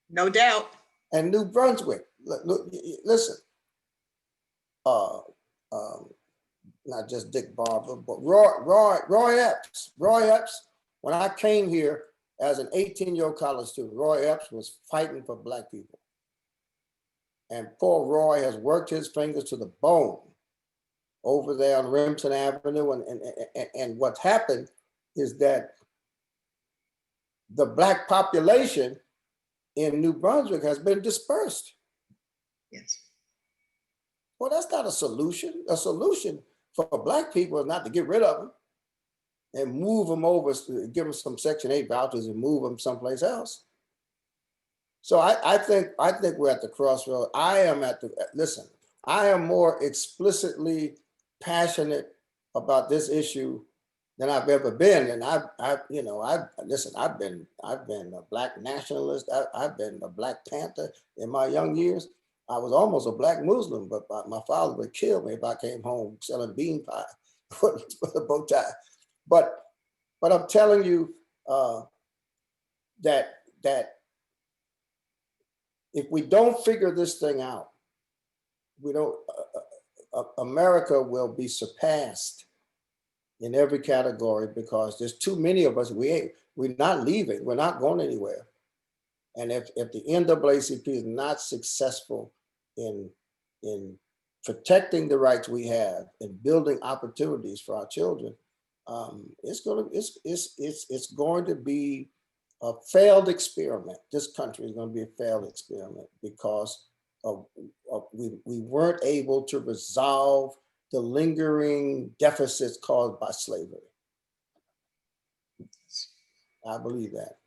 No doubt. And New Brunswick, listen, not just Dick Barber, but Roy Epps. Roy Epps, when I came here as an 18-year-old college student, Roy Epps was fighting for Black people. And poor Roy has worked his fingers to the bone over there on Remsen Avenue. And what's happened is that the Black population in New Brunswick has been dispersed. Yes. Well, that's not a solution. A solution for Black people is not to get rid of them. and move them over, give them some Section 8 vouchers and move them someplace else. So I think we're at the crossroad. Listen, I am more explicitly passionate about this issue than I've ever been. And I've been a Black nationalist. I've been a Black Panther in my young years. I was almost a Black Muslim, but my father would kill me if I came home selling bean pie with a bow tie. But I'm telling you that if we don't figure this thing out, we don't. America will be surpassed in every category because there's too many of us. We're not leaving. We're not going anywhere. And if the NAACP is not successful in protecting the rights we have and building opportunities for our children, it's going to be a failed experiment. This country is going to be a failed experiment because we weren't able to resolve the lingering deficits caused by slavery. I believe that.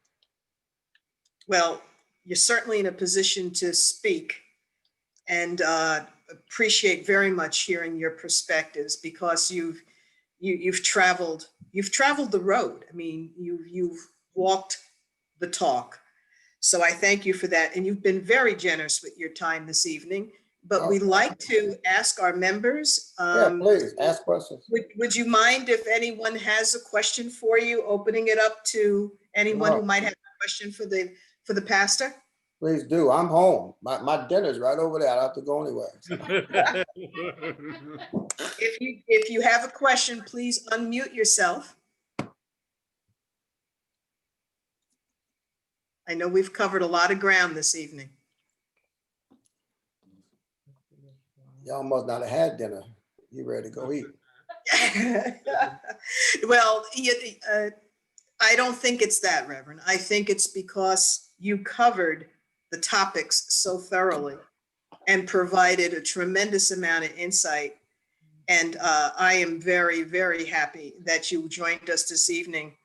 Well, you're certainly in a position to speak, and appreciate very much hearing your perspectives because you've traveled the road. I mean, you've walked the talk. So I thank you for that. And you've been very generous with your time this evening. But we like to ask our members. Please ask questions. Would you mind if anyone has a question for you, opening it up to anyone who might have a question for the pastor? Please do. I'm home. My dinner's right over there. I don't have to go anywhere. If you have a question, please unmute yourself. I know we've covered a lot of ground this evening. Y'all must not have had dinner. You ready to go eat? Well, I don't think it's that, Reverend. I think it's because you covered the topics so thoroughly and provided a tremendous amount of insight. And I am very, very happy that you joined us this evening.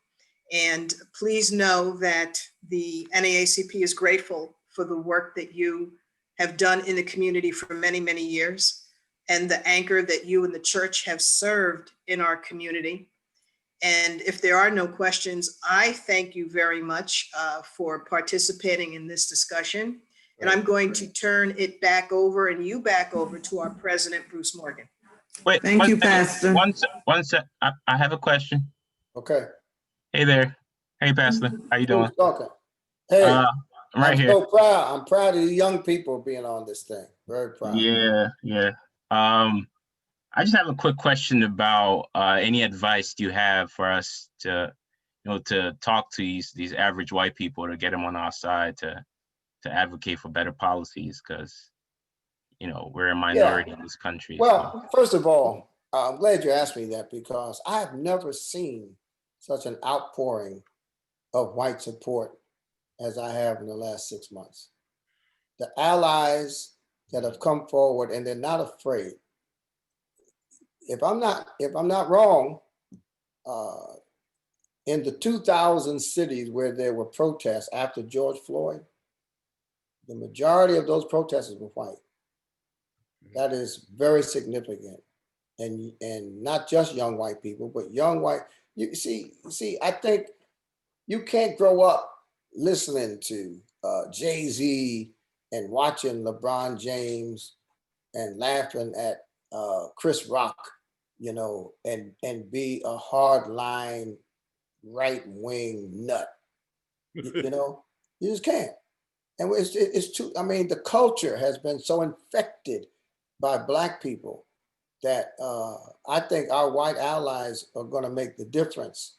And please know that the NAACP is grateful for the work that you have done in the community for many, many years, and the anchor that you and the church have served in our community. And if there are no questions, I thank you very much for participating in this discussion. And I'm going to turn it back over to our president, Bruce Morgan. Wait, Thank you, Pastor. One sec. I have a question. Okay. Hey there. Hey, Pastor. How you doing? Who's talking? Hey, I'm right here. so proud. I'm proud of you young people being on this thing. Very proud. Yeah. I just have a quick question about any advice you have for us to, to talk to these average white people to get them on our side to advocate for better policies, because we're a minority in this country. Well, first of all, I'm glad you asked me that because I have never seen such an outpouring of white support as I have in the last 6 months. The allies that have come forward, and they're not afraid. If I'm not wrong, in the 2,000 cities where there were protests after George Floyd, the majority of those protesters were white. That is very significant, and not just young white people, but young white. You see, I think you can't grow up listening to Jay-Z and watching LeBron James and laughing at Chris Rock, and be a hardline right-wing nut. You just can't. And it's true. I mean, the culture has been so infected by Black people that I think our white allies are going to make the difference.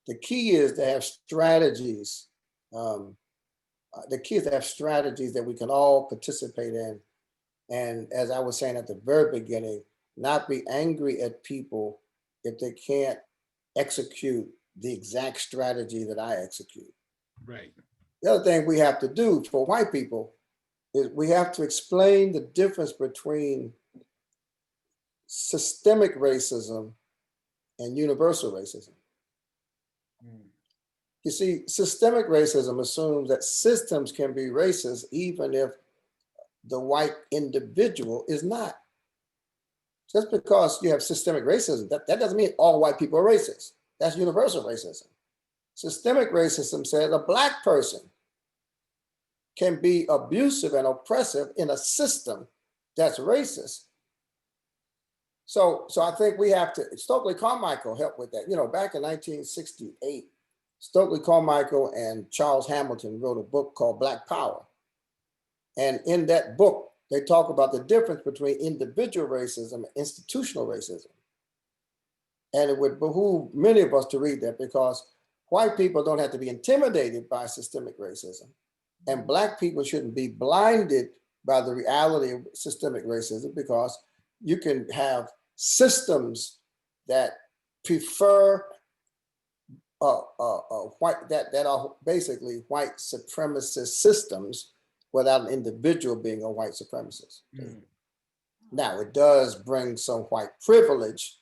The key is to have strategies. The key is to have strategies that we can all participate in. And as I was saying at the very beginning, not be angry at people if they can't execute the exact strategy that I execute. Right. The other thing we have to do for white people is we have to explain the difference between systemic racism and universal racism. You see, systemic racism assumes that systems can be racist even if the white individual is not. Just because you have systemic racism, that doesn't mean all white people are racist. That's universal racism. Systemic racism says a black person can be abusive and oppressive in a system that's racist. So I think we have to, Stokely Carmichael helped with that. You know, back in 1968, Stokely Carmichael and Charles Hamilton wrote a book called Black Power. And in that book, they talk about the difference between individual racism and institutional racism. And it would behoove many of us to read that because white people don't have to be intimidated by systemic racism. And black people shouldn't be blinded by the reality of systemic racism because you can have systems that prefer white, that are basically white supremacist systems without an individual being a white supremacist. Now, it does bring some white privilege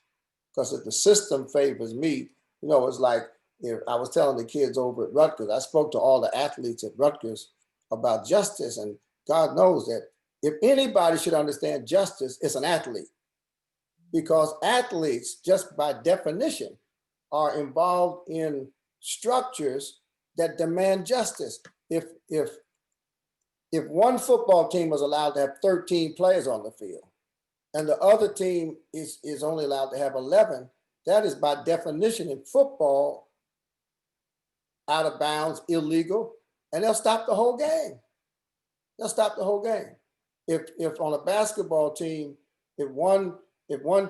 because if the system favors me, you know, it's like, if I was telling the kids over at Rutgers, I spoke to all the athletes at Rutgers about justice, and God knows that if anybody should understand justice, it's an athlete. Because athletes, just by definition, are involved in structures that demand justice. If one football team was allowed to have 13 players on the field, and the other team is only allowed to have 11, that is by definition in football out of bounds, illegal, and they'll stop the whole game. They'll stop the whole game. If on a basketball team, if one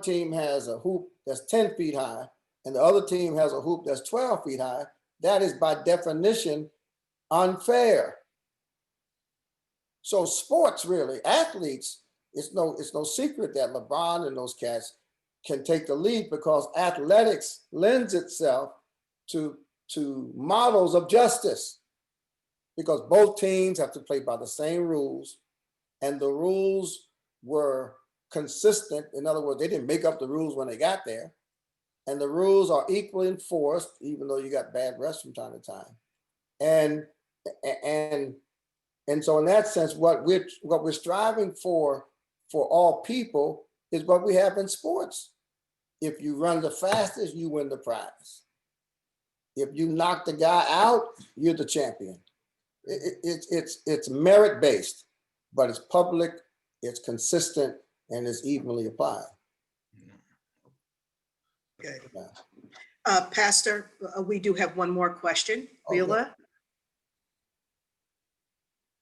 team has a hoop that's 10 feet high and the other team has a hoop that's 12 feet high, that is by definition unfair. So sports, really, athletes, it's no secret that LeBron and those cats can take the lead because athletics lends itself to models of justice because both teams have to play by the same rules, and the rules were consistent. In other words, they didn't make up the rules when they got there, and the rules are equally enforced, even though you got bad refs from time to time. And so in that sense, what we're striving for all people is what we have in sports. If you run the fastest, you win the prize. If you knock the guy out, you're the champion. It's merit-based, but it's public, it's consistent, and it's evenly applied. Okay. Yeah. Pastor, we do have one more question. Okay. Viola?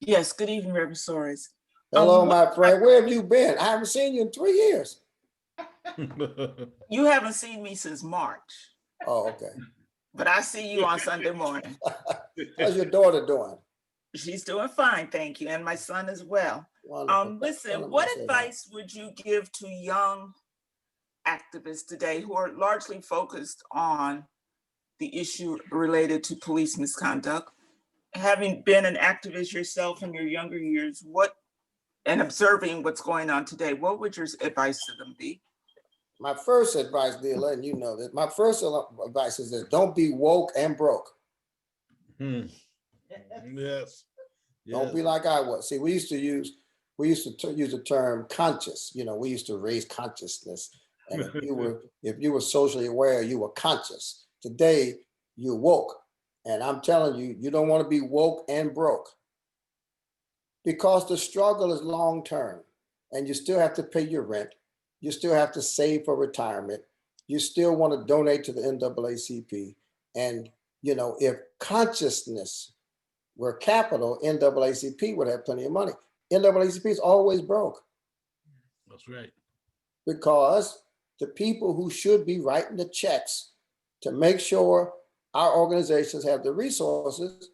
Yes, good evening, Reverend Soares. Hello, my friend. Where have you been? I haven't seen you in 3 years. You haven't seen me since March, Oh, okay. but I see you on Sunday morning. How's your daughter doing? She's doing fine, thank you, and my son as well. Wonderful. Listen, Wonderful what to say that. advice would you give to young activists today who are largely focused on the issue related to police misconduct? Having been an activist yourself in your younger years, and observing what's going on today, what would your advice to them be? My first advice, Viola, and you know this, my first advice is this: don't be woke and broke. Yes. Don't be like I was. See, we used to use the term conscious. You know, we used to raise consciousness. And if you were socially aware, you were conscious. Today, you're woke. And I'm telling you, you don't want to be woke and broke. Because the struggle is long-term and you still have to pay your rent. You still have to save for retirement. You still want to donate to the NAACP. And, you know, if consciousness were capital, NAACP would have plenty of money. NAACP is always broke. That's right. Because the people who should be writing the checks to make sure our organizations have the resources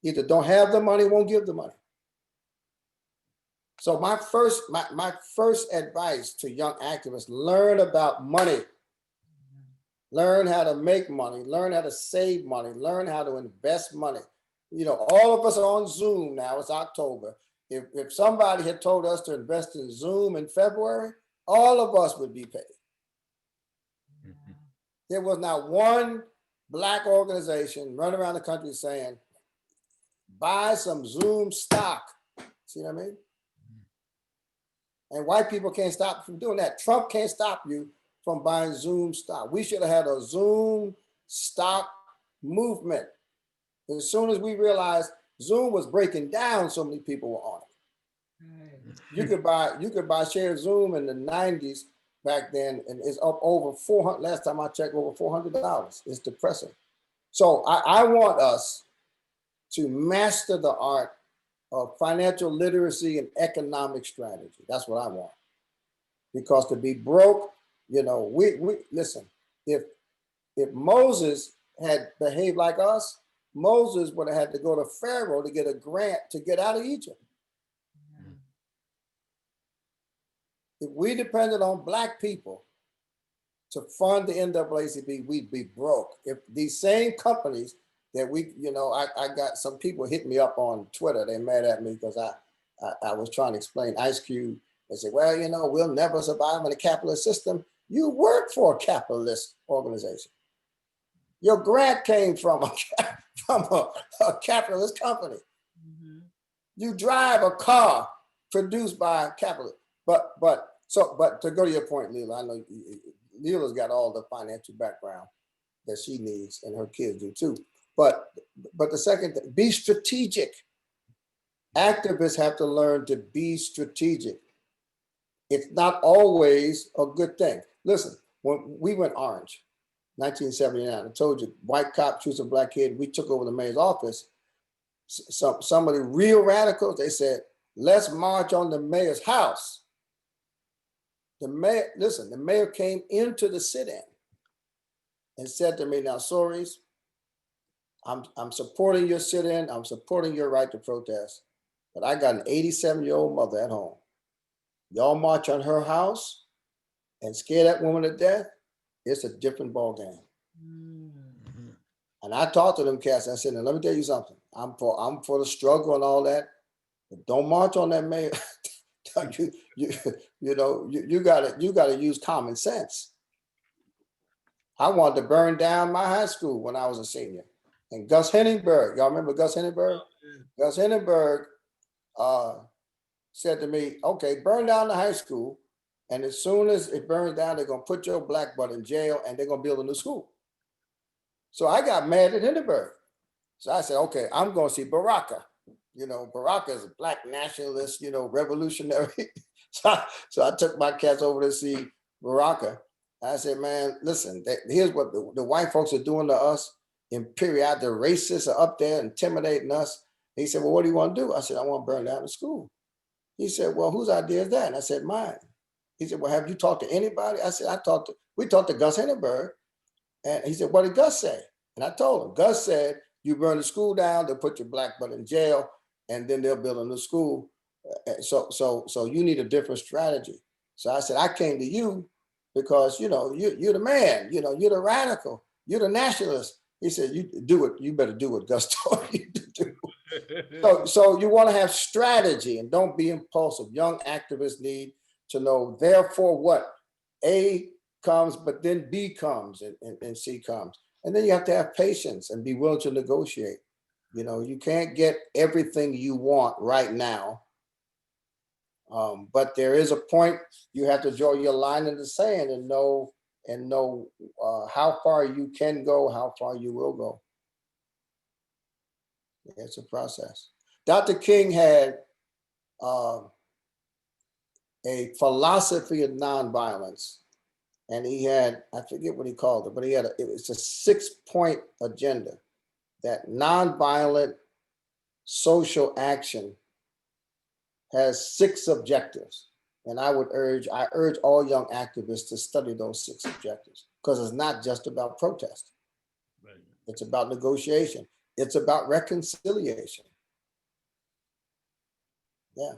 either don't have the money, won't give the money. So my first advice to young activists: learn about money. Learn how to make money, learn how to save money, learn how to invest money. You know, all of us are on Zoom now, it's October. If somebody had told us to invest in Zoom in February, all of us would be paid. There was not one Black organization run around the country saying, buy some Zoom stock. See what I mean? And white people can't stop from doing that. Trump can't stop you from buying Zoom stock. We should have had a Zoom stock movement. As soon as we realized Zoom was breaking down, so many people were on it. You could buy shares of Zoom in the 90s back then, and it's up over 400. Last time I checked, over $400. It's depressing. So I want us to master the art of financial literacy and economic strategy. That's what I want. Because to be broke, you know, we listen, if Moses had behaved like us, Moses would have had to go to Pharaoh to get a grant to get out of Egypt. If we depended on Black people to fund the NAACP, we'd be broke. If these same companies that we, you know, I got some people hit me up on Twitter. They mad at me because I was trying to explain Ice Cube. They say, well, you know, we'll never survive in a capitalist system. You work for a capitalist organization. Your grant came from a capitalist company. You drive a car produced by a capitalist. But to go to your point, Leela, I know Leela's got all the financial background that she needs, and her kids do too. But the second thing, be strategic. Activists have to learn to be strategic. It's not always a good thing. Listen, when we went orange, 1979, I told you, white cop shoots a Black kid, we took over the mayor's office. Some of the real radicals, they said, let's march on the mayor's house. The mayor, listen, the mayor came into the sit-in and said to me, now, Soros, I'm supporting your sit-in, I'm supporting your right to protest, but I got an 87-year-old mother at home. Y'all march on her house and scare that woman to death, it's a different ball game. And I talked to them cats, I said, now let me tell you something. I'm for the struggle and all that, but don't march on that mayor. you gotta use common sense. I wanted to burn down my high school when I was a senior. And Gus Henningberg, y'all remember Gus Henningberg? Gus Henningberg said to me, okay, burn down the high school. And as soon as it burns down, they're gonna put your black butt in jail and they're gonna build a new school. So I got mad at Hindenburg. So I said, okay, I'm gonna see Baraka. You know, Baraka is a Black nationalist, you know, revolutionary. So I took my cats over to see Baraka. I said, man, listen, here's what the white folks are doing to us. Imperial, the racists are up there intimidating us. He said, well, what do you want to do? I said, I want to burn down the school. He said, well, whose idea is that? And I said, mine. He said, well, have you talked to anybody? I said, we talked to Gus Henningberg. And he said, what did Gus say? And I told him, Gus said, you burn the school down, they'll put your black butt in jail, and then they'll build a new school. So you need a different strategy. So I said, I came to you because, you know, you're the man, you know, you're the radical, you're the nationalist. He said, you better do what Gus told you to do. So you want to have strategy and don't be impulsive. Young activists need to know, therefore what? A comes, but then B comes and C comes. And then you have to have patience and be willing to negotiate. You know, you can't get everything you want right now. But there is a point you have to draw your line in the sand and know how far you can go, how far you will go. It's a process. Dr. King had a philosophy of nonviolence, and he had, I forget what he called it, but it was a 6-point agenda that nonviolent social action has 6 objectives. And I urge all young activists to study those 6 objectives, because it's not just about protest. Right. It's about negotiation. It's about reconciliation. Yeah.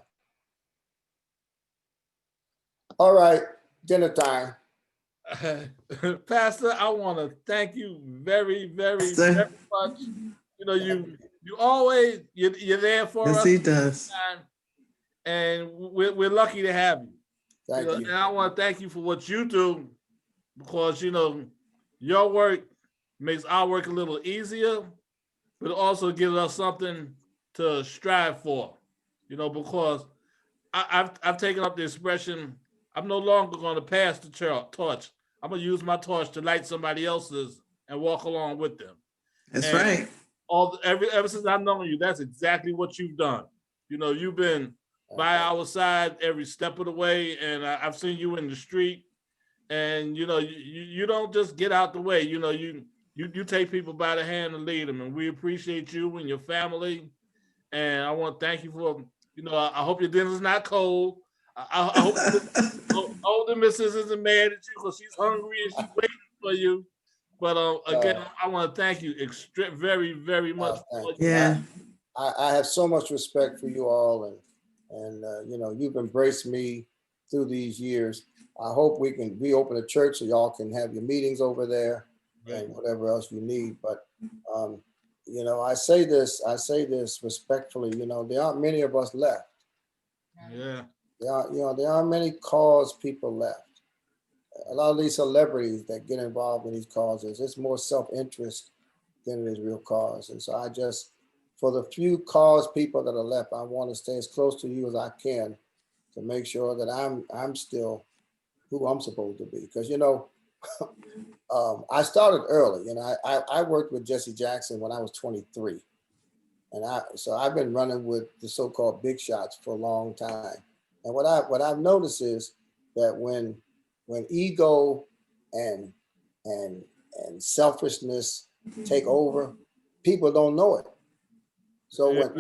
All right, dinner time. Pastor, I want to thank you very, very, very much. You know, you always, you're there for us. Yes, he does. And we're lucky to have you. Thank you. And I want to thank you for what you do, because, you know, your work makes our work a little easier, but it also gives us something to strive for, you know, because I've taken up the expression, I'm no longer going to pass the torch. I'm going to use my torch to light somebody else's and walk along with them. That's And right. ever since I've known you, that's exactly what you've done. You know, you've been by our side every step of the way, and I've seen you in the street. And you know, you don't just get out the way. You know, you take people by the hand and lead them, and we appreciate you and your family. And I want to thank you for, you know, I hope your dinner's not cold. I hope the missus isn't mad at you because she's hungry and she's waiting for you. But again, I want to thank you very, very much. Thank For you. Yeah. I have so much respect for you all, and you know, you've embraced me through these years. I hope we can reopen a church so y'all can have your meetings over there and whatever else you need. But you know, I say this respectfully. You know, there aren't many of us left. Yeah. There aren't many cause people left. A lot of these celebrities that get involved in these causes, it's more self-interest than it is real cause. And so I just, for the few cause people that are left, I want to stay as close to you as I can to make sure that I'm still who I'm supposed to be. Because, you know, I started early. You know, I worked with Jesse Jackson when I was 23. And so I've been running with the so-called big shots for a long time. And what I've noticed is that when ego and selfishness take over, people don't know it. So when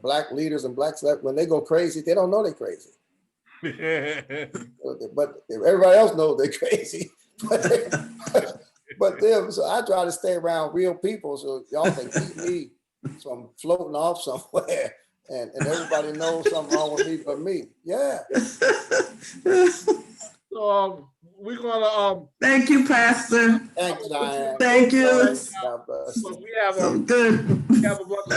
black leaders and blacks, when they go crazy, they don't know they're crazy. But everybody else knows they're crazy. But them, so I try to stay around real people so y'all can keep me from floating off somewhere, and everybody knows something wrong with me but me. Yeah. So we're gonna Thank you, Pastor. Thanks, Diane. Thank you. God bless. so we have So good. we have a bunch